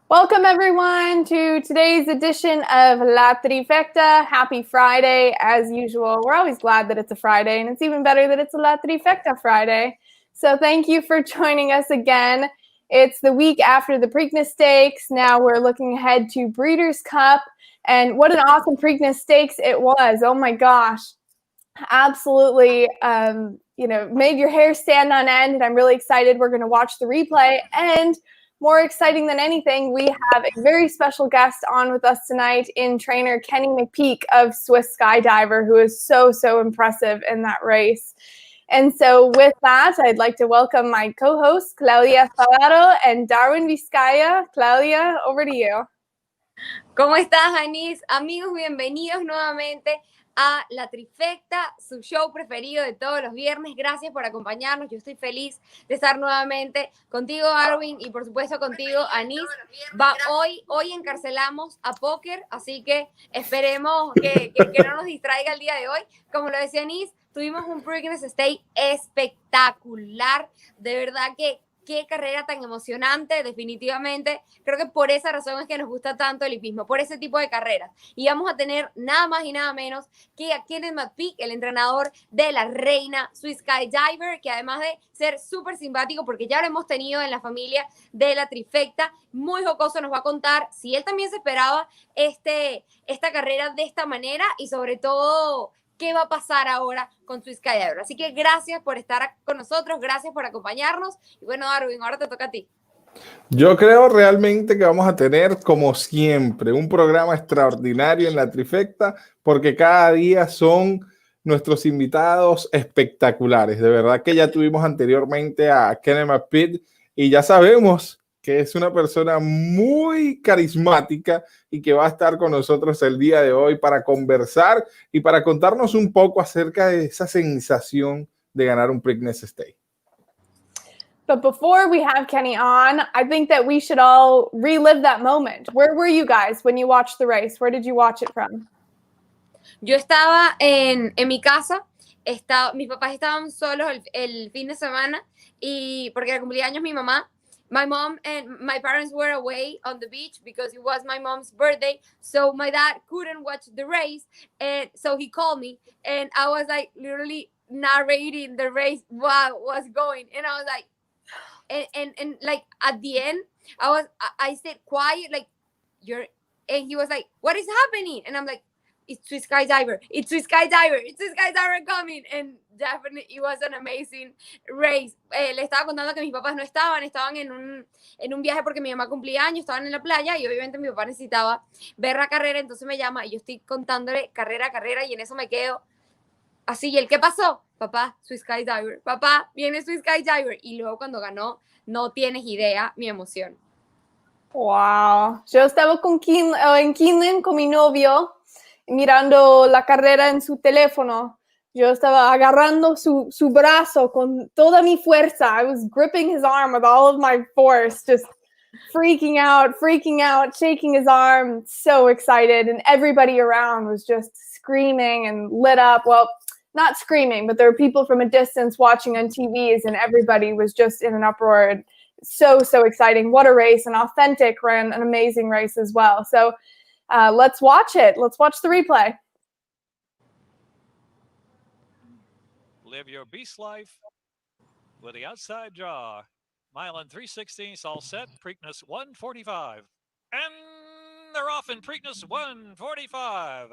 Welcome, everyone, to today's edition of La Trifecta. Happy Friday, as usual. We're always glad that it's a Friday, and it's even better that it's a La Trifecta Friday. So thank you for joining us again. It's the week after the Preakness Stakes. Now we're looking ahead to Breeders' Cup, and what an awesome Preakness Stakes it was. Oh, my gosh. Absolutely, made your hair stand on end, and I'm really excited. We're going to watch the replay, and more exciting than anything, we have a very special guest on with us tonight in trainer Kenny McPeak of Swiss Skydiver, who is so impressive in that race. And so with that, I'd like to welcome my co-hosts, Claudia Spadaro and Darwin Vizcaya. Claudia, over to you. ¿Cómo estás, Annise? Amigos, bienvenidos nuevamente a La Trifecta, su show preferido de todos los viernes. Gracias por acompañarnos. Yo estoy feliz de estar nuevamente contigo, Darwin, y por supuesto contigo, Annise. Hoy encarcelamos a póker, así que esperemos que no nos distraiga el día de hoy. Como lo decía Annise, tuvimos un Preakness Stakes espectacular. De verdad que qué carrera tan emocionante, definitivamente. Creo que por esa razón es que nos gusta tanto el hipismo, por ese tipo de carreras. Y vamos a tener nada más y nada menos que a McPeak, el entrenador de la reina Swiss Skydiver, que además de ser súper simpático, porque ya lo hemos tenido en la familia de la Trifecta, muy jocoso, nos va a contar si él también se esperaba esta carrera de esta manera y sobre todo qué va a pasar ahora con Swiss Skydiver. Así que gracias por estar con nosotros, gracias por acompañarnos. Y bueno, Darwin, ahora te toca a ti. Yo creo realmente que vamos a tener, como siempre, un programa extraordinario en la Trifecta, porque cada día son nuestros invitados espectaculares. De verdad que ya tuvimos anteriormente a Kenny McPeak y ya sabemos que es una persona muy carismática y que va a estar con nosotros el día de hoy para conversar y para contarnos un poco acerca de esa sensación de ganar un Preakness Stakes. But before we have Kenny on, I think that we should all relive that moment. Where were you guys when you watched the race? Where did you watch it from? Yo estaba en mi casa. Mis papás estaban solos el fin de semana y porque era cumpleaños mi mamá. My mom and my parents were away on the beach because it was my mom's birthday. So my dad couldn't watch the race. And so he called me and I was like literally narrating the race while it was going. And I was like, and like at the end, I stayed quiet, like and he was like, what is happening? And I'm like, it's Swiss Skydiver, it's Swiss Skydiver, it's Swiss Skydiver coming. And definitely it was an amazing race. Le estaba contando que mis papás no estaban en un viaje porque mi mamá cumplía años, estaban en la playa y obviamente mi papá necesitaba ver la carrera, entonces me llama y yo estoy contándole carrera a carrera y en eso me quedo así. ¿Y el qué pasó? Papá, Swiss Skydiver, papá, viene Swiss Skydiver. Y luego cuando ganó, no tienes idea mi emoción. Wow. Yo estaba en Kinlan con mi novio, mirando la carrera en su teléfono. Yo estaba agarrando su brazo con toda mi fuerza. I was gripping his arm with all of my force, just freaking out, shaking his arm, so excited. And everybody around was just screaming and lit up. Well, not screaming, but there were people from a distance watching on TVs, and everybody was just in an uproar. So exciting. What a race, an authentic ran, an amazing race as well. So let's watch it. Let's watch the replay. Live your beast life with the outside draw. Mile and 3/16, all set. Preakness 145. And they're off in Preakness 145.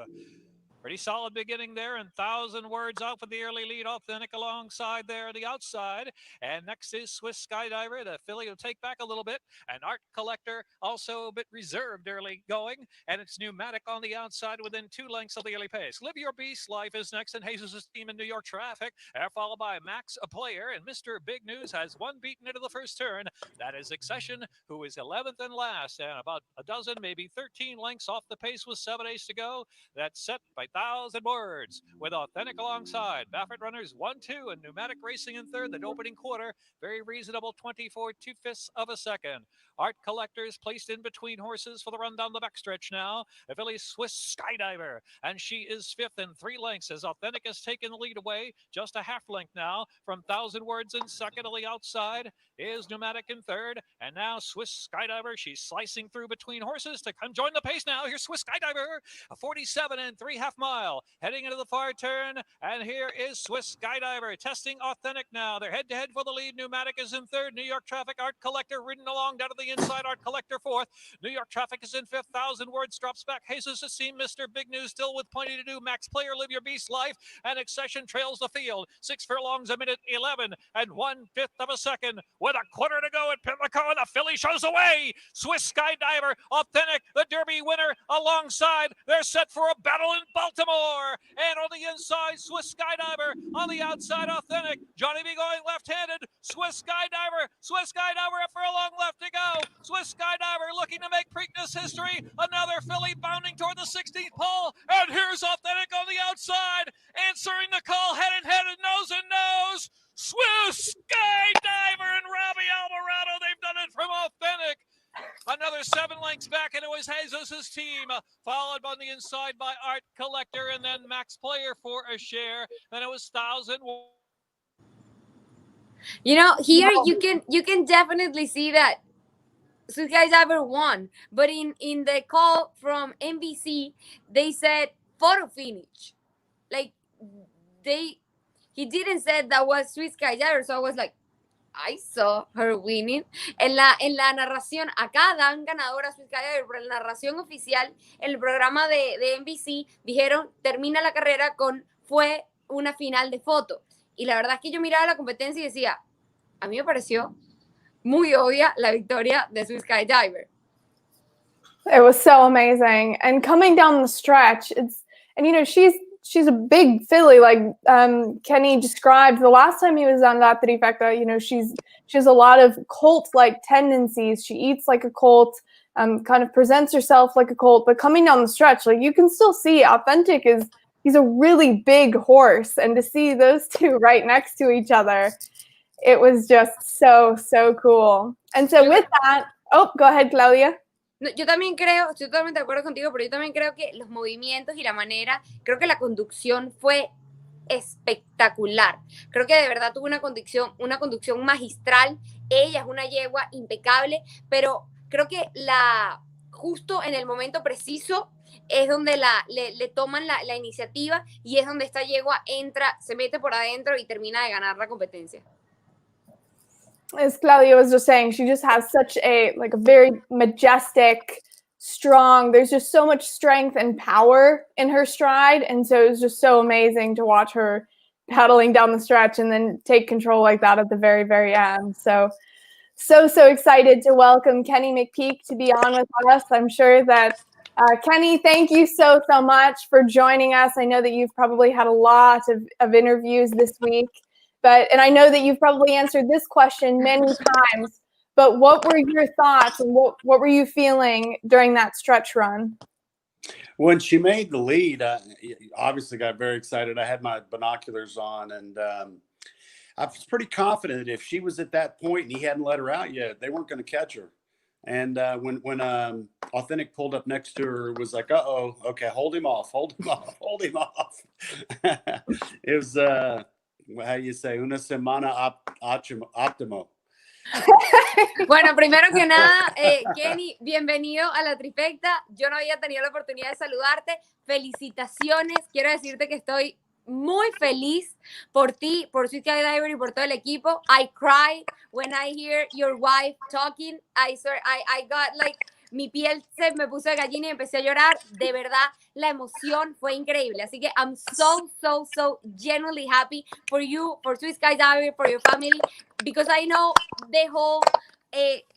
Pretty solid beginning there, and 1,000 words out for the early lead. Authentic alongside there, the outside. And next is Swiss Skydiver. The filly will take back a little bit. And Art Collector also a bit reserved early going. And it's Pneumatic on the outside within 2 lengths of the early pace. Live Your Beast Life is next, and Jesus' team in New York Traffic. Followed by Max, a player. And Mr. Big News has one beaten into the first turn. That is Accession, who is 11th and last. And about a dozen, maybe 13 lengths off the pace with 7 days to go. That's set by 1,000 words with Authentic alongside. Baffert runners 1-2 and Pneumatic racing in third. The opening quarter, very reasonable 24 2/5 of a second. Art Collectors placed in between horses for the run down the backstretch now. A filly Swiss Skydiver, and she is fifth in 3 lengths as Authentic has taken the lead away. Just a half length now from 1,000 words in second. To the outside is Pneumatic in third, and now Swiss Skydiver. She's slicing through between horses to come join the pace now. Here's Swiss Skydiver, a 47 and 3/2 mile, heading into the far turn, and here is Swiss Skydiver testing Authentic now. They're head-to-head for the lead. Pneumatic is in third. New York Traffic, Art Collector ridden along down to the inside. Art Collector fourth. New York Traffic is in fifth. 1,000 words drops back. Jesus Asim, Mr. Big News still with plenty to do. Max Player, Live Your Beast Life, and Accession trails the field. 6 furlongs a minute, 11 and 1/5 of a second. With a quarter to go at Pimlico, and the filly shows away. Swiss Skydiver, Authentic, the Derby winner, alongside. They're set for a battle in Baltimore. And on the inside, Swiss Skydiver. On the outside, Authentic. Johnny B going left-handed. Swiss Skydiver. Swiss Skydiver, a furlong left to go. Swiss Skydiver looking to make Preakness history. Another filly bounding toward the 16th pole. And here's Authentic on the outside, answering the call head and head and nose. Swiss Skydiver and Robbie Alvarado. They've done it from Authentic. Another 7 lengths back, and it was Jesus' team, followed on the inside by Art Collector, and then Max Player for a share. Then it was 1,000. You know, here you can definitely see that Swiss Skydiver won, but in the call from NBC, they said photo finish. Like he didn't say that was Swiss Skydiver, so I was like, I saw her winning. En la narración, acá dan ganadora Swiss Skydiver, pero en la narración oficial, en el programa de NBC, dijeron, termina la carrera fue una final de foto. Y la verdad es que yo miraba la competencia y decía, a mí me pareció muy obvia la victoria de Swiss Skydiver. It was so amazing. And coming down the stretch, she's a big filly, like Kenny described the last time he was on La Trifecta. She has a lot of colt-like tendencies. She eats like a colt, kind of presents herself like a colt, but coming down the stretch, like you can still see Authentic he's a really big horse, and to see those two right next to each other, it was just so cool. And so with that, go ahead, Claudia. No, yo también creo, estoy totalmente de acuerdo contigo, pero yo también creo que los movimientos y la manera, creo que la conducción fue espectacular. Creo que de verdad tuvo una conducción magistral. Ella es una yegua impecable, pero creo que justo en el momento preciso es donde le toman la iniciativa, y es donde esta yegua entra, se mete por adentro y termina de ganar la competencia. As Claudia was just saying, she just has such a very majestic, strong, there's just so much strength and power in her stride. And so it was just so amazing to watch her paddling down the stretch and then take control like that at the very, very end. So excited to welcome Kenny McPeak to be on with us. I'm sure that Kenny, thank you so much for joining us. I know that you've probably had a lot of interviews this week. And I know that you've probably answered this question many times, but what were your thoughts and what were you feeling during that stretch run? When she made the lead, I obviously got very excited. I had my binoculars on, and I was pretty confident that if she was at that point and he hadn't let her out yet, they weren't going to catch her. And when Authentic pulled up next to her, it was like, okay, hold him off. It was... how you say, una semana óptimo. Bueno, primero que nada, Kenny, bienvenido a la Trifecta. Yo no había tenido la oportunidad de saludarte. Felicitaciones. Quiero decirte que estoy muy feliz por ti, por Swiss Skydiver y por todo el equipo. I cry when I hear your wife talking. I got mi piel se me puso de gallina y empecé a llorar. De verdad, la emoción fue increíble. Así que I'm so genuinely happy for you, for Swiss Skydiver, for your family, because I know the whole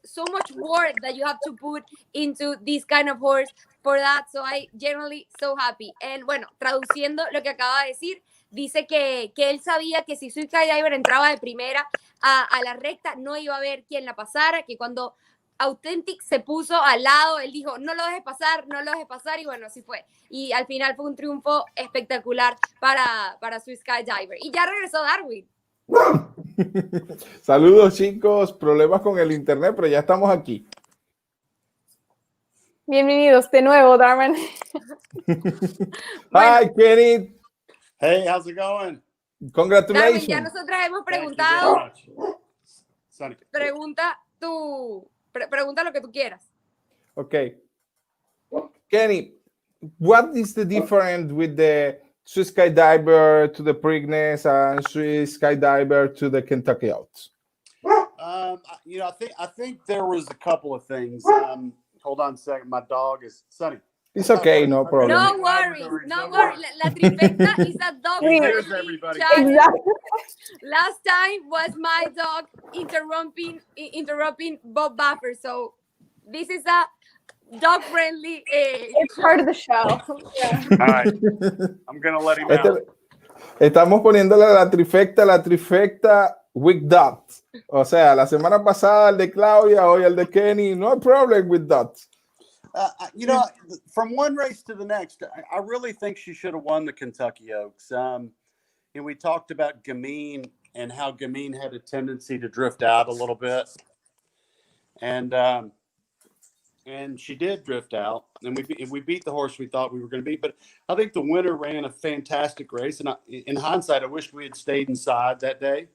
so much work that you have to put into this kind of horse for that. So I genuinely so happy. And bueno, traduciendo lo que acaba de decir, dice que él sabía que si Swiss Skydiver entraba de primera a la recta, no iba a haber quien la pasara, que cuando Authentic se puso al lado, él dijo, no lo dejes pasar, no lo dejes pasar, y bueno, así fue. Y al final fue un triunfo espectacular para su Skydiver. Y ya regresó Darwin. Saludos, chicos. Problemas con el internet, pero ya estamos aquí. Bienvenidos de nuevo, Darwin. Hi, Kenny. Hey, how's it going? Congratulations. Darwin, ya nosotras hemos Thank you preguntado. very much. Sonny. Pregunta lo que tú quieras. Okay. Kenny, what is the difference with the Swiss Skydiver to the Preakness and Swiss Skydiver to the Kentucky Oaks? I think there was a couple of things. Hold on a second. My dog is Sonny. It's okay, no problem. No worries, no worries. La Trifecta is a dog Here's friendly everybody. channel. Exactly. Last time was my dog interrupting Bob Buffer. So this is a dog friendly. It's part of the show. Yeah. All right. I'm going to let him out. Estamos poniéndole a la trifecta with dots. O sea, la semana pasada el de Claudia, hoy el de Kenny. No problem with dots. From one race to the next, I really think she should have won the Kentucky Oaks. And we talked about Gamine and how Gamine had a tendency to drift out a little bit. And she did drift out. And we beat the horse we thought we were going to beat. But I think the winner ran a fantastic race. And in hindsight, I wished we had stayed inside that day.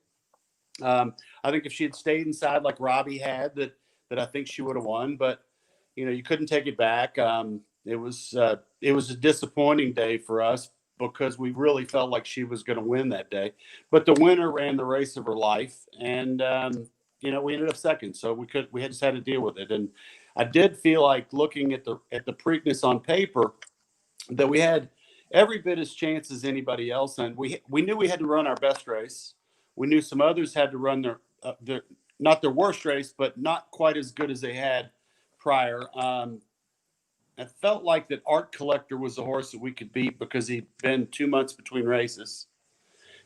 I think if she had stayed inside like Robbie had, that I think she would have won. But you couldn't take it back. It was a disappointing day for us because we really felt like she was going to win that day. But the winner ran the race of her life, and we ended up second. So we just had to deal with it. And I did feel like looking at the Preakness on paper that we had every bit as chance as anybody else, and we knew we had to run our best race. We knew some others had to run their not their worst race, but not quite as good as they had prior. I felt like that Art Collector was a horse that we could beat because he'd been 2 months between races.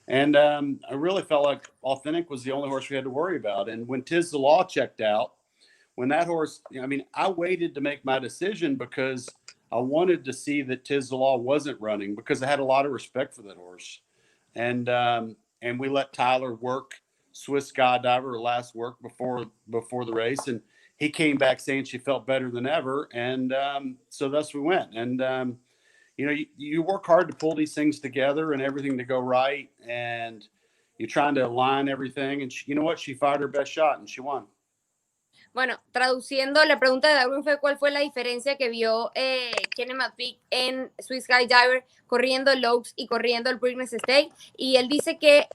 And I really felt like Authentic was the only horse we had to worry about. And when Tiz the Law checked out, when that horse, I waited to make my decision because I wanted to see that Tiz the Law wasn't running because I had a lot of respect for that horse. And we let Tyler work Swiss Skydiver last work before the race. And he came back saying she felt better than ever. And so thus we went. And, you work hard to pull these things together and everything to go right. And you're trying to align everything. And you know what? She fired her best shot and she won. Bueno, traduciendo, la pregunta de Darwin fue cuál fue la diferencia que vio Kenny McPeak en Swiss Skydiver corriendo el Oaks y corriendo el Preakness State. Y él dice que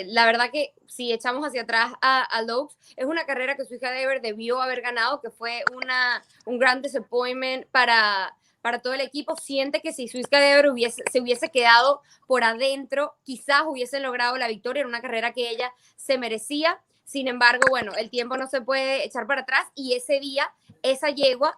la verdad que si echamos hacia atrás al Oaks, es una carrera que Swiss Skydiver debió haber ganado, que fue un gran disappointment para todo el equipo. Siente que si Swiss Skydiver se hubiese quedado por adentro, quizás hubiesen logrado la victoria. Era una carrera que ella se merecía. Sin embargo, bueno, el tiempo no se puede echar para atrás y ese día, esa yegua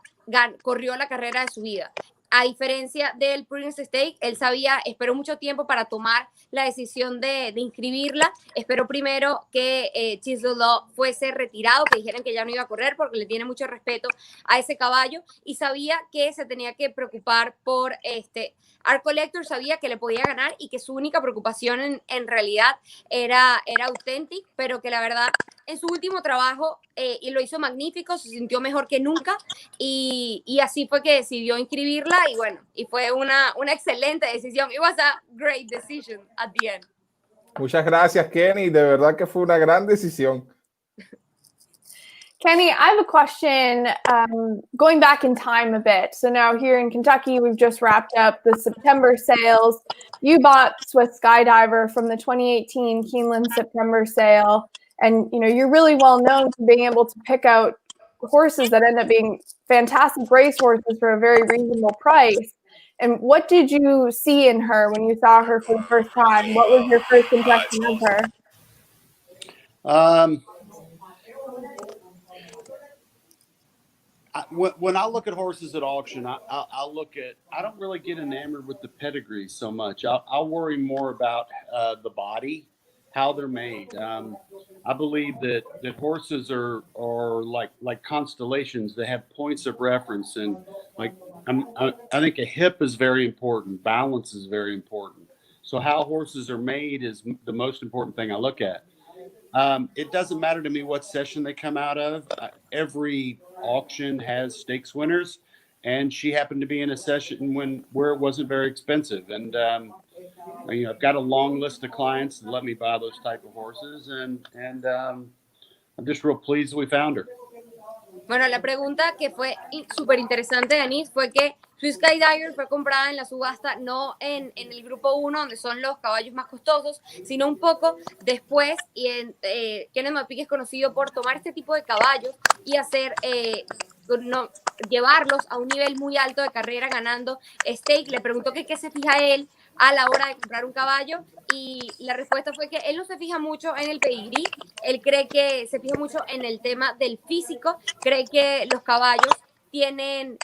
corrió la carrera de su vida. A diferencia del Preakness State, él esperó mucho tiempo para tomar la decisión de inscribirla. Esperó primero que Chisel Law fuese retirado, que dijeran que ya no iba a correr porque le tiene mucho respeto a ese caballo y sabía que se tenía que preocupar por Art Collector, sabía que le podía ganar y que su única preocupación en realidad era Authentic, pero que la verdad en su último trabajo y lo hizo magnífico, se sintió mejor que nunca y así fue que decidió inscribirla y bueno, y fue una excelente decisión. It was a great decision at the end. Muchas gracias, Kenny. De verdad que fue una gran decisión. Kenny, I have a question going back in time a bit. So now here in Kentucky, we've just wrapped up the September sales. You bought Swiss Skydiver from the 2018 Keeneland September sale. And, you're really well known for being able to pick out horses that end up being fantastic race horses for a very reasonable price. And what did you see in her when you saw her for the first time? What was your first impression of her? When I look at horses at auction, I don't really get enamored with the pedigree so much. I'll worry more about the body how they're made. I believe that horses are like constellations. They have points of reference, and like I think a hip is very important. Balance is very important. So how horses are made is the most important thing I look at. It doesn't matter to me what session they come out of. Every auction has stakes winners, and she happened to be in a session where it wasn't very expensive. And I've got a long list of clients that let me buy those type of horses, and I'm just real pleased we found her. Bueno, la pregunta que fue súper interesante de Annise fue que su Skydiver fue comprada en la subasta, no en el grupo 1, donde son los caballos más costosos, sino un poco después. Y Kenneth McPeak es conocido por tomar este tipo de caballos y hacer, llevarlos a un nivel muy alto de carrera ganando stake. Le preguntó que qué se fija él a la hora de comprar un caballo, y la respuesta fue que él no se fija mucho en el pedigrí, él cree que se fija mucho en el tema del físico, cree que los caballos tienen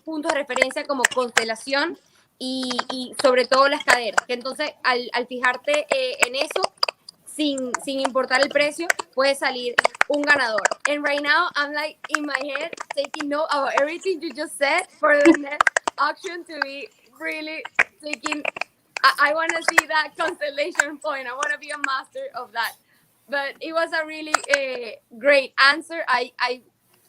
puntos de referencia como constelación y sobre todo las caderas, que entonces al fijarte en eso, sin importar el precio, puede salir un ganador. And right now, I'm like in my head taking note about everything you just said for the next auction to be really taking. I want to see that constellation point. I want to be a master of that. But it was a really great answer. I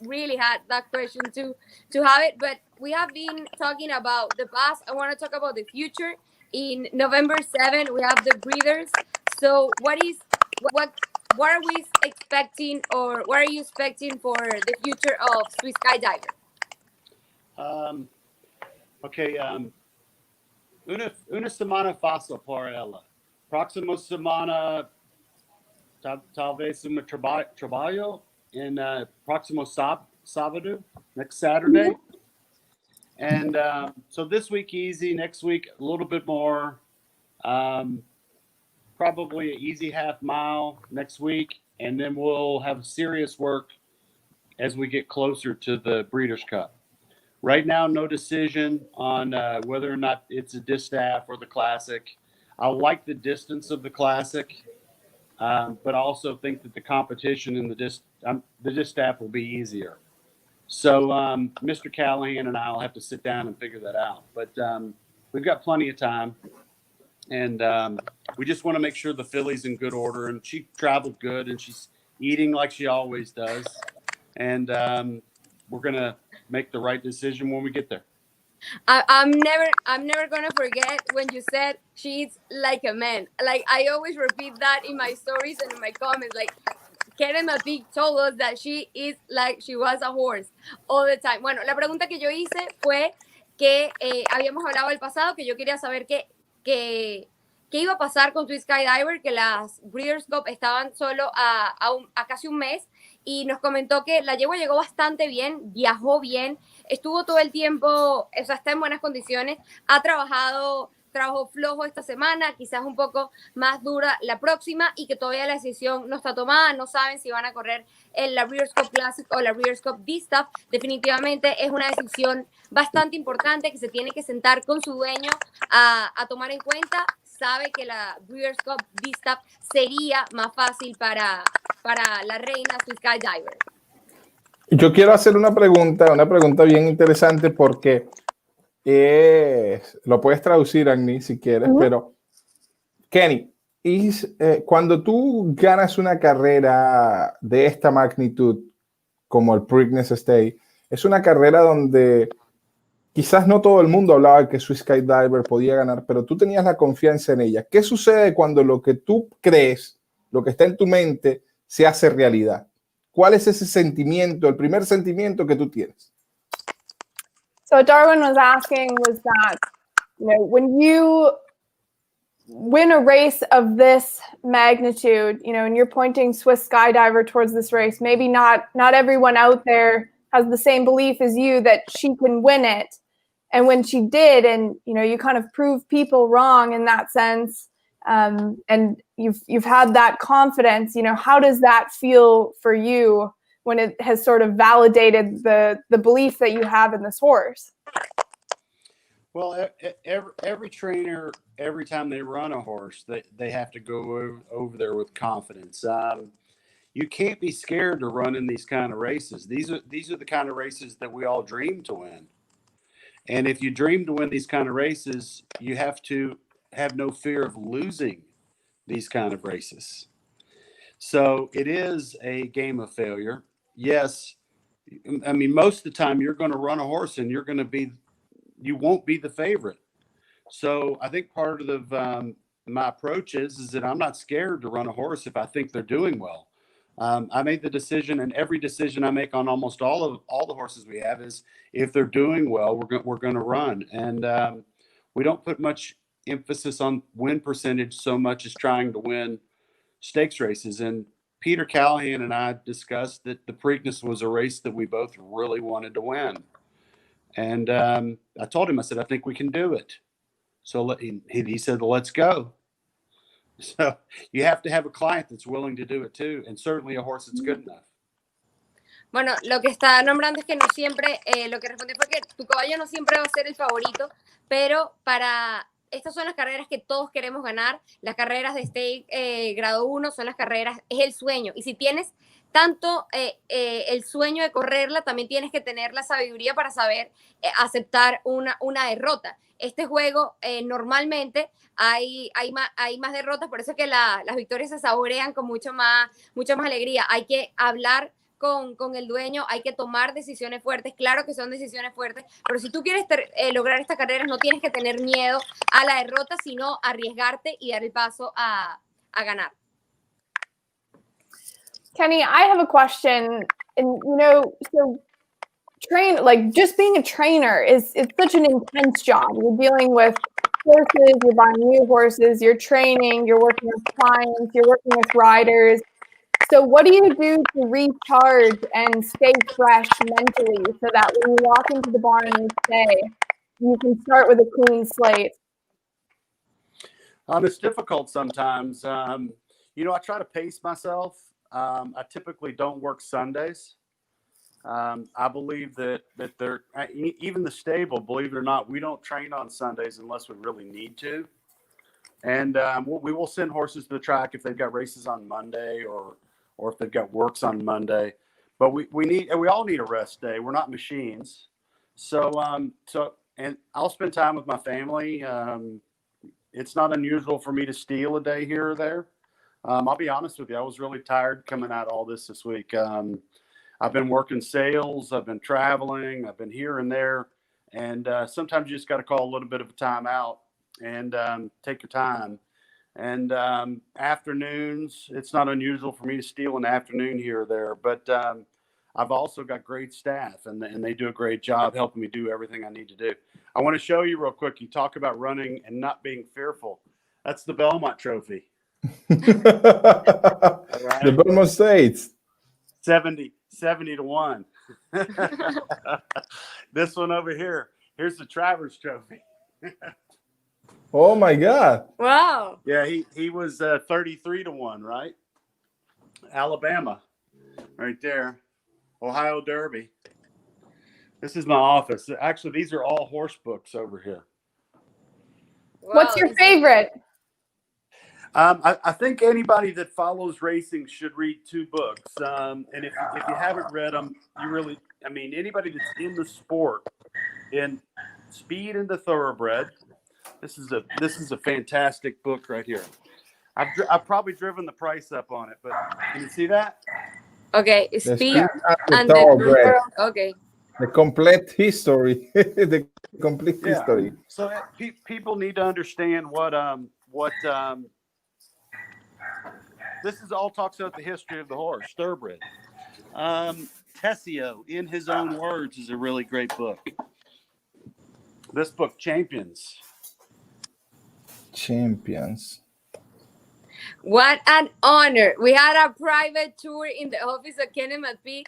really had that question to have it. But we have been talking about the past. I want to talk about the future. In November 7th, we have the breeders. So what are we expecting, or what are you expecting for the future of Swiss Skydiver? Okay. Una semana fácil para ella. Próxima semana, talvez trabalho en próximo sábado, next Saturday. And so this week easy, next week a little bit more. Probably an easy half mile next week, and then we'll have serious work as we get closer to the Breeders' Cup. Right now, no decision on whether or not it's a distaff or the Classic. I like the distance of the Classic, but I also think that the competition in the distaff will be easier. So Mr. Callahan and I will have to sit down and figure that out. But we've got plenty of time. And we just want to make sure the filly's in good order. And she traveled good, and she's eating like she always does. And we're going to make the right decision when we get there. I'm never gonna forget when you said she eats like a man. Like, I always repeat that in my stories and in my comments. Like, Kenneth McPeak told us that she eats like she was a horse all the time. Bueno, la pregunta que yo hice fue que habíamos hablado del pasado, que yo quería saber qué iba a pasar con Swiss Skydiver, que las Breeders' Cup estaban solo a casi un mes, y nos comentó que la yegua llegó bastante bien, viajó bien, estuvo todo el tiempo, o sea, está en buenas condiciones, trabajó flojo esta semana, quizás un poco más dura la próxima, y que todavía la decisión no está tomada, no saben si van a correr en la Breeders' Cup Classic o la Breeders' Cup Distaff. Definitivamente es una decisión bastante importante que se tiene que sentar con su dueño a tomar en cuenta. Sabe que la Breeders' Cup Distaff sería más fácil para la reina Swiss Skydiver. Yo quiero hacer una pregunta bien interesante, porque lo puedes traducir, Annise, si quieres, pero Kenny, cuando tú ganas una carrera de esta magnitud, como el Preakness State, es una carrera donde quizás no todo el mundo hablaba de que Swiss Skydiver podía ganar, pero tú tenías la confianza en ella. ¿Qué sucede cuando lo que tú crees, lo que está en tu mente, se hace realidad? ¿Cuál es ese sentimiento, el primer sentimiento que tú tienes? So Darwin was asking was that, when you win a race of this magnitude, and you're pointing Swiss Skydiver towards this race, maybe not everyone out there has the same belief as you that she can win it. And when she did, and you kind of prove people wrong in that sense, and you've had that confidence, how does that feel for you when it has sort of validated the belief that you have in this horse? Well, every trainer, every time they run a horse, they have to go over there with confidence. You can't be scared to run in these kind of races. These are the kind of races that we all dream to win. And if you dream to win these kind of races, you have to have no fear of losing these kind of races. So it is a game of failure. Yes. I mean, most of the time you're going to run a horse and you won't be the favorite. So I think part of my approach is that I'm not scared to run a horse if I think they're doing well. I made the decision, and every decision I make on almost all the horses we have is if they're doing well, we're going to run. And we don't put much emphasis on win percentage so much as trying to win stakes races. And Peter Callahan and I discussed that the Preakness was a race that we both really wanted to win. And I told him, I said, I think we can do it. So he said, let's go. So you have to have a client that's willing to do it too, and certainly a horse that's good enough. Bueno, lo que está nombrando es que no siempre, lo que respondió fue que tu caballo no siempre va a ser el favorito, pero estas son las carreras que todos queremos ganar. Las carreras de stake grado 1 son las carreras, es el sueño. Y si tienes tanto el sueño de correrla, también tienes que tener la sabiduría para saber aceptar una derrota. Este juego normalmente hay más derrotas, por eso es que las victorias se saborean con mucha más alegría. Hay que hablar con el dueño, hay que tomar decisiones fuertes. Claro que son decisiones fuertes, pero si tú quieres lograr esta carrera, no tienes que tener miedo a la derrota, sino arriesgarte y dar el paso a ganar. Kenny, I have a question, and so just being a trainer is such an intense job. You're dealing with horses, you're buying new horses, you're training, you're working with clients, you're working with riders. So what do you do to recharge and stay fresh mentally so that when you walk into the barn each day, you can start with a clean slate? It's difficult sometimes. I try to pace myself. I typically don't work Sundays. I believe that they're even the stable, believe it or not, we don't train on Sundays unless we really need to. And we will send horses to the track if they've got races on Monday or if they've got works on Monday. But we all need a rest day. We're not machines. So and I'll spend time with my family. It's not unusual for me to steal a day here or there. I'll be honest with you. I was really tired coming out all this week. I've been working sales. I've been traveling. I've been here and there. And sometimes you just got to call a little bit of a time out and take your time. And afternoons, it's not unusual for me to steal an afternoon here or there. But I've also got great staff, and they do a great job helping me do everything I need to do. I want to show you real quick. You talk about running and not being fearful. That's the Belmont Trophy. Right. The Belmont States. 70-1. This one over here. Here's the Travers Trophy. Oh my God! Wow. Yeah, he was 33-1, right? Alabama, right there. Ohio Derby. This is my office. Actually, these are all horse books over here. Wow. What's your favorite? I think anybody that follows racing should read two books. And if you haven't read them, anybody that's in the sport, in Speed and the Thoroughbred, this is a fantastic book right here. I've probably driven the price up on it, but can you see that? Okay, Speed and the Thoroughbred. Okay. The complete history. The complete history. So people need to understand what this is all talks about the history of the horse, Thoroughbred. Tessio, in his own words, is a really great book. This book, Champions. What an honor. We had a private tour in the office of Kenny McPeak.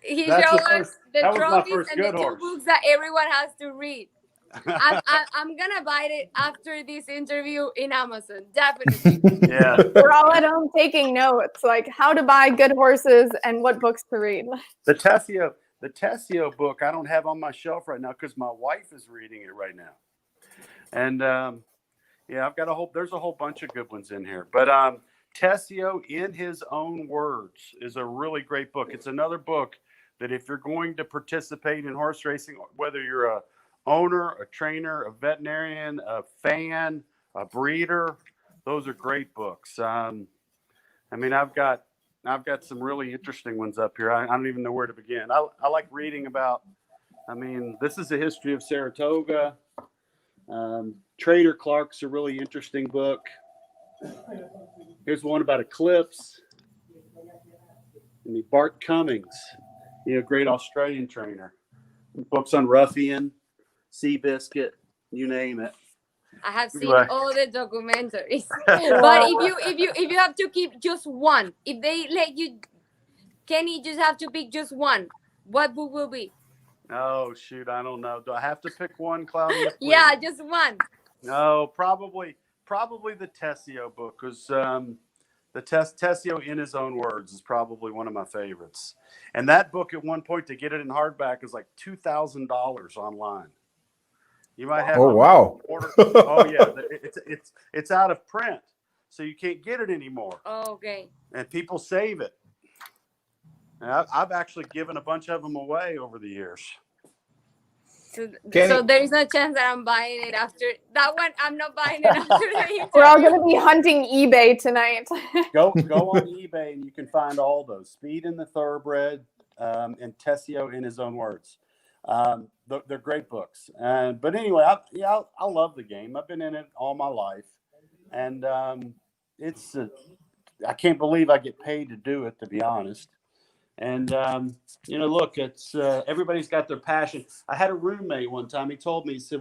He showed us the trophies and the two books that everyone has to read. I'm gonna buy it after this interview in Amazon, definitely. Yeah, we're all at home taking notes, like how to buy good horses and what books to read. The The Tessio book I don't have on my shelf right now because my wife is reading it right now. And yeah, I've got there's a whole bunch of good ones in here. But Tessio in His Own Words is a really great book. It's another book that if you're going to participate in horse racing, whether you're a owner, a trainer, a veterinarian, a fan, a breeder, those are great books. I mean, I've got some really interesting ones up here. I don't even know where to begin. I like reading about, I mean, this is a history of Saratoga. Trader Clark's a really interesting book. Here's one about Eclipse. I mean, Bart Cummings, great Australian trainer. Books on Ruffian, Seabiscuit, you name it. I have seen all the documentaries. But if you have to keep just one, if they let you, Kenny, just have to pick just one, what book will be? Oh shoot, I don't know. Do I have to pick one, Claudia? Yeah, just one. No, probably the Tessio book, because the Tessio in His Own Words is probably one of my favorites. And that book at one point, to get it in hardback, is like $2,000 online. You might have wow. order. Oh yeah, it's out of print, so you can't get it anymore. Oh, okay. And people save it. And I've actually given a bunch of them away over the years. So there is no chance that I'm buying it after that one. I'm not buying it after the interview. We're all going to be hunting eBay tonight. Go on eBay and you can find all those. Speed in the Thoroughbred and Tessio in His Own Words. They're great books. But anyway, I love the game. I've been in it all my life, and I can't believe I get paid to do it, to be honest. And look, it's everybody's got their passion. I had a roommate one time. He told me, he said,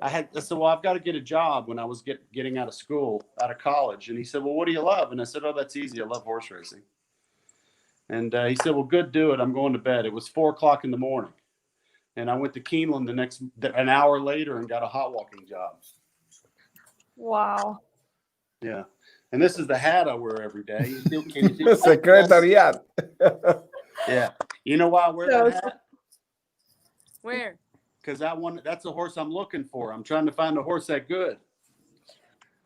I said, well, I've got to get a job when I was getting out of college. And he said, well, what do you love? And I said, oh, that's easy. I love horse racing. And he said, well, good, do it. I'm going to bed. It was 4:00 in the morning. And I went to Keeneland an hour later and got a hot walking job. Wow. Yeah. And this is the hat I wear every day. Secretariat. Yeah. You know why I wear that hat? Where? Because that's the horse I'm looking for. I'm trying to find a horse that good.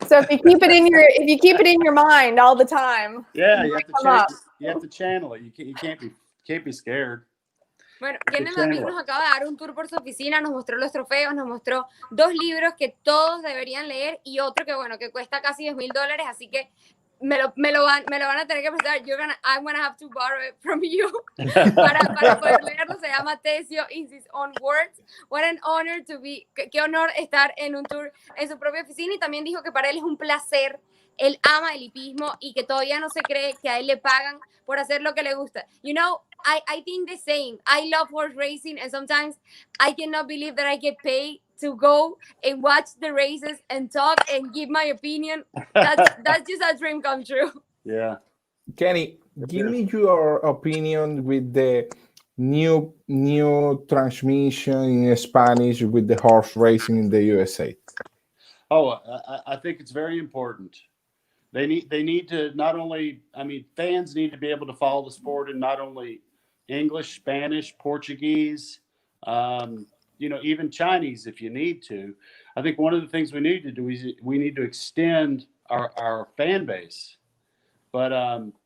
So if you keep it in your mind all the time. Yeah, you have to channel it. You can't be scared. Bueno, Kenneth McPeak nos acaba de dar un tour por su oficina, nos mostró los trofeos, nos mostró 2 libros que todos deberían leer y otro que cuesta casi $10,000, así que me lo van a tener que prestar. I'm gonna have to borrow it from you para poder leerlo. Se llama Tessio in His Own Words. What an honor to be. Qué honor estar en un tour en su propia oficina, y también dijo que para él es un placer. Él ama el hipismo y que todavía no se cree que a él le pagan por hacer lo que le gusta. I think the same. I love horse racing, and sometimes I cannot believe that I get paid to go and watch the races and talk and give my opinion. That's just a dream come true. Yeah. Kenny, give me your opinion with the new transmission in Spanish with the horse racing in the USA. Oh, I think it's very important. They need to not only, fans need to be able to follow the sport in not only English, Spanish, Portuguese, even Chinese if you need to. I think one of the things we need to do is we need to extend our fan base. But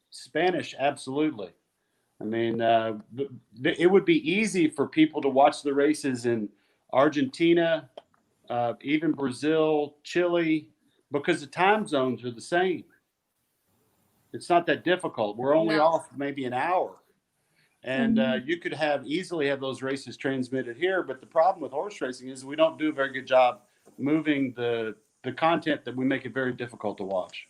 Spanish, absolutely. It would be easy for people to watch the races in Argentina, even Brazil, Chile, because the time zones are the same. It's not that difficult. We're only off maybe an hour. And you could easily have those races transmitted here. But the problem with horse racing is we don't do a very good job moving the content that we make it very difficult to watch.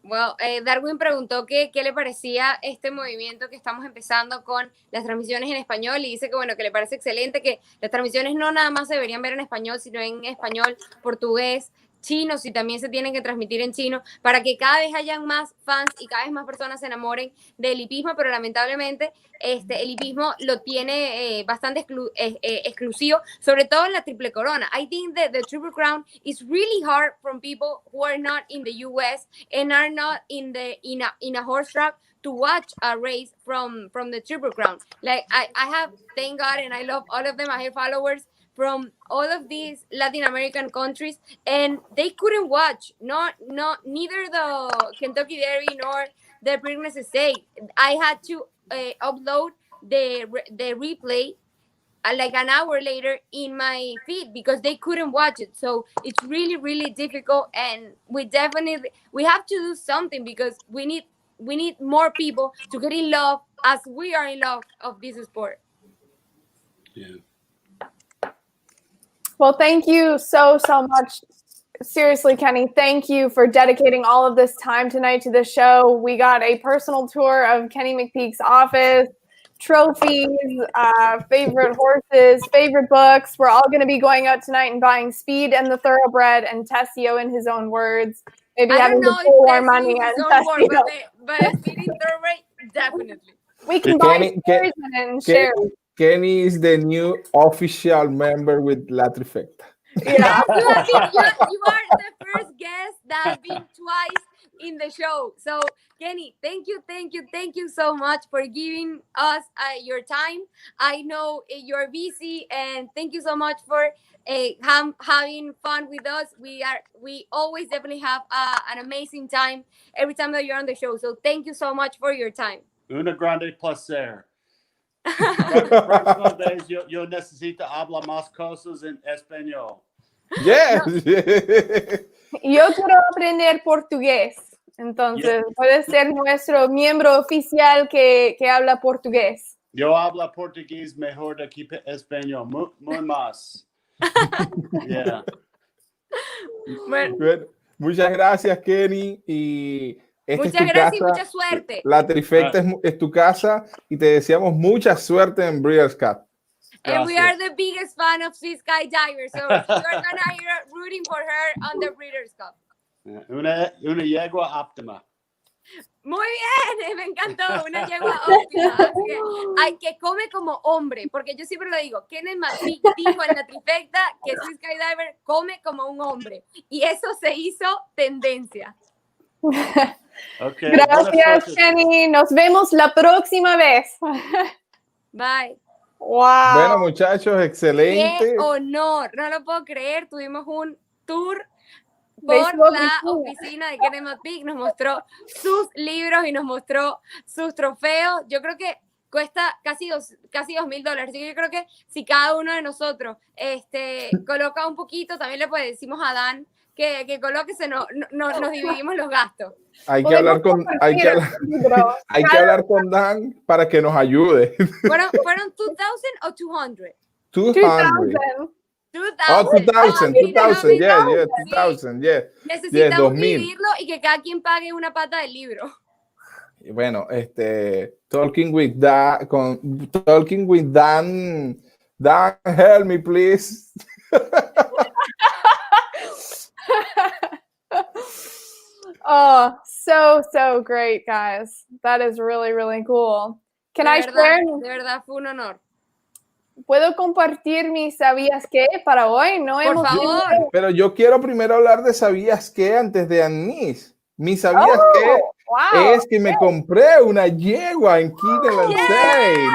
Well, Darwin preguntó qué le parecía este movimiento que estamos empezando con las transmisiones en español, y dice que le parece excelente que las transmisiones no nada más se deberían ver en español, sino en español, portugués, chinos y también se tienen que transmitir en chino para que cada vez hayan más fans y cada vez más personas se enamoren del hipismo, pero lamentablemente el hipismo lo tiene bastante exclusivo, sobre todo en la Triple Corona. I think that the Triple Crown is really hard from people who are not in the US and are not in a horse track to watch a race from the Triple Crown. Like I have, thank God, and I love all of them. I have followers from all of these Latin American countries, and they couldn't watch neither the Kentucky Derby nor the Preakness State. I had to upload the replay like an hour later in my feed because they couldn't watch it. So it's really, really difficult, and we have to do something because we need more people to get in love as we are in love of this sport. Yeah. Well, thank you so much. Seriously, Kenny, thank you for dedicating all of this time tonight to the show. We got a personal tour of Kenny McPeak's office, trophies, favorite horses, favorite books. We're all going to be going out tonight and buying Speed and the Thoroughbred and Tessio in his own words. Maybe I having don't know to pour more if money his on own word, Tessio. but Speed and Thoroughbred, definitely. We can buy shares and share. Kenny is the new official member with La Trifecta. Yeah. You are the first guest that has been twice in the show. So, Kenny, thank you so much for giving us your time. I know you're busy, and thank you so much for having fun with us. We always definitely have an amazing time every time that you're on the show. So, thank you so much for your time. Una grande placer. Próxima vez yo necesito hablar más cosas en español. Yes. Yo quiero aprender portugués. Entonces, puedes ser nuestro miembro oficial que habla portugués. Yo hablo portugués mejor de que español. Muy más. Yeah. Bueno. Muchas gracias, Kenny. Y muchas gracias y mucha suerte. La Trifecta es tu casa y te deseamos mucha suerte en Breeders' Cup. And we are the biggest fan of Skydiving, so you're gonna hear rooting for her on the Breeders' Cup. Una yegua óptima. Muy bien, me encantó, una yegua óptima. Así que come como hombre, porque yo siempre lo digo, Kenneth McPeak dijo en la Trifecta que su Skydiver come como un hombre, y eso se hizo tendencia. Okay, gracias, Kenny. Nos vemos la próxima vez. Bye. Wow. Bueno, muchachos, excelente. Qué honor, no lo puedo creer. Tuvimos un tour por la oficina de Kenneth McPeak, nos mostró sus libros y nos mostró sus trofeos. Yo creo que cuesta casi $2,000. Yo creo que si cada uno de nosotros coloca un poquito, también le decimos a Dan que coloque, nos dividimos los gastos. Hay que hablar con Dan para que nos ayude. ¿Fueron 2,000 o 200? 200. 2000, yeah. Necesitamos dividirlo y que cada quien pague una pata del libro. Bueno, Talking with Dan, help me, please. Oh, so great, guys. That is really, really cool. Can I share? De verdad, fue un honor. ¿Puedo compartir mi ¿sabías qué para hoy? No Por favor. Pero yo quiero primero hablar de ¿sabías qué? Antes de Annise. Mi ¿sabías qué? Wow, es que me compré una yegua en Keeneland Sale.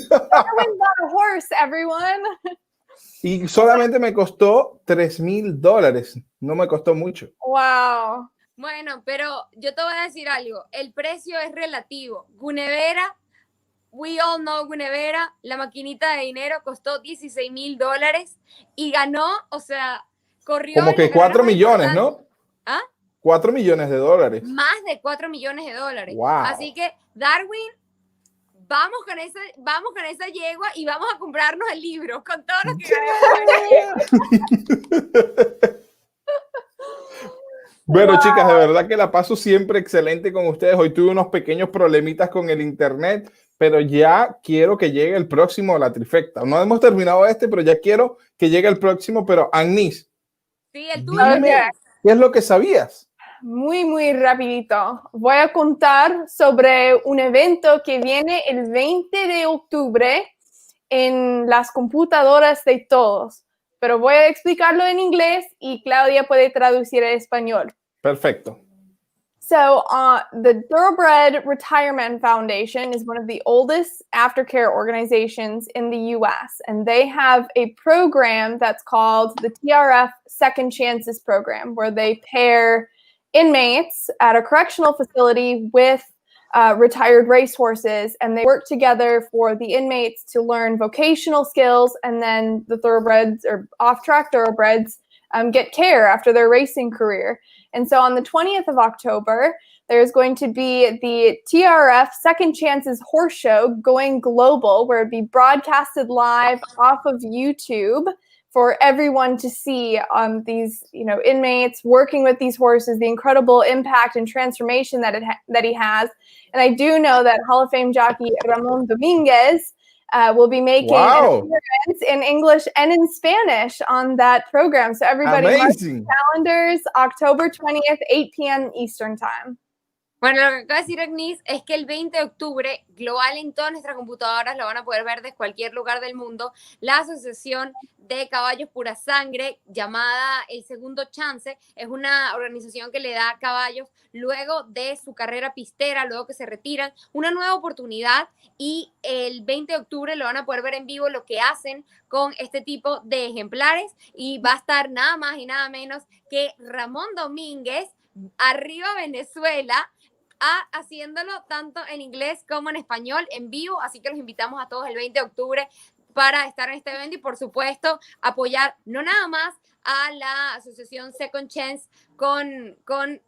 Darwin bought a horse, everyone. Y solamente me costó $3,000. No me costó mucho. Wow. Bueno, pero yo te voy a decir algo. El precio es relativo. Gunevera, we all know Gunevera, la maquinita de dinero costó $16,000 y ganó, o sea, corrió. Como que 4 millones, ¿no? ¿Ah? 4 millones de dólares. Más de 4 millones de dólares. Wow. Así que, Darwin, vamos con esa yegua y vamos a comprarnos el libro con todo lo que ganamos. Bueno, chicas, de verdad que la paso siempre excelente con ustedes. Hoy tuve unos pequeños problemitas con el internet, pero ya quiero que llegue el próximo, la trifecta. No hemos terminado este, pero ya quiero que llegue el próximo. Pero Annise, Sí, el tuyo. dime qué es lo que sabías. Muy rapidito. Voy a contar sobre un evento que viene el 20 de octubre en las computadoras de todos. Pero voy a explicarlo en inglés y Claudia puede traducir al español. Perfecto. So the Thoroughbred Retirement Foundation is one of the oldest aftercare organizations in the U.S., and they have a program that's called the TRF Second Chances Program, where they pair inmates at a correctional facility with retired racehorses, and they work together for the inmates to learn vocational skills, and then the thoroughbreds or off-track thoroughbreds get care after their racing career. And so on the 20th of October, there's going to be the TRF Second Chances Horse Show going global, where it'd be broadcasted live off of YouTube for everyone to see these, inmates working with these horses, the incredible impact and transformation that he has. And I do know that Hall of Fame jockey Ramon Dominguez will be making an appearance in English and in Spanish on that program. So everybody mark your calendars, October 20th, 8 p.m. Eastern Time. Bueno, lo que acaba de decir Annise es que el 20 de octubre, global en todas nuestras computadoras, lo van a poder ver desde cualquier lugar del mundo, la Asociación de Caballos Pura Sangre, llamada El Segundo Chance, es una organización que le da a caballos, luego de su carrera pistera, luego que se retiran, una nueva oportunidad, y el 20 de octubre lo van a poder ver en vivo lo que hacen con este tipo de ejemplares, y va a estar nada más y nada menos que Ramón Domínguez, arriba Venezuela, haciéndolo tanto en inglés como en español en vivo, así que los invitamos a todos el 20 de octubre para estar en este evento y por supuesto apoyar no nada más a la asociación Second Chance con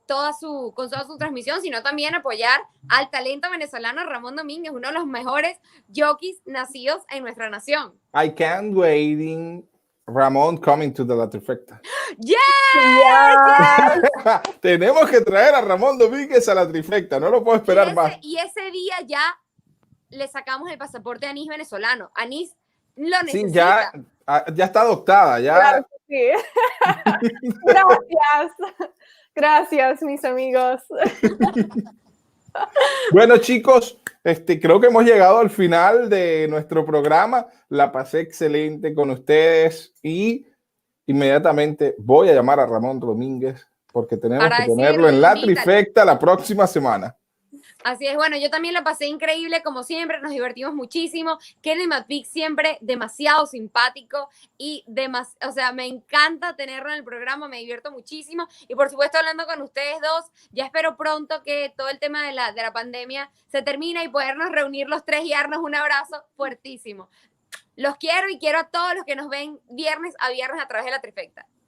toda su transmisión, sino también apoyar al talento venezolano Ramón Domínguez, uno de los mejores jockeys nacidos en nuestra nación. I can't wait. Ramón coming to the La Trifecta. Yes, yes. Tenemos que traer a Ramón Domínguez a La Trifecta, no lo puedo esperar más. Y ese día ya le sacamos el pasaporte a Annise venezolano. Annise lo necesita. Sí, ya está adoptada, ya. Claro que sí. Gracias, mis amigos. Bueno, chicos, creo que hemos llegado al final de nuestro programa. La pasé excelente con ustedes y inmediatamente voy a llamar a Ramón Domínguez porque tenemos que tenerlo en La Trifecta la próxima semana. Así es, bueno, yo también la pasé increíble, como siempre, nos divertimos muchísimo. Kenny McPeak siempre demasiado simpático y o sea, me encanta tenerlo en el programa, me divierto muchísimo. Y por supuesto, hablando con ustedes dos, ya espero pronto que todo el tema de la pandemia se termine y podernos reunir los tres y darnos un abrazo fuertísimo. Los quiero y quiero a todos los que nos ven viernes a viernes a través de La Trifecta.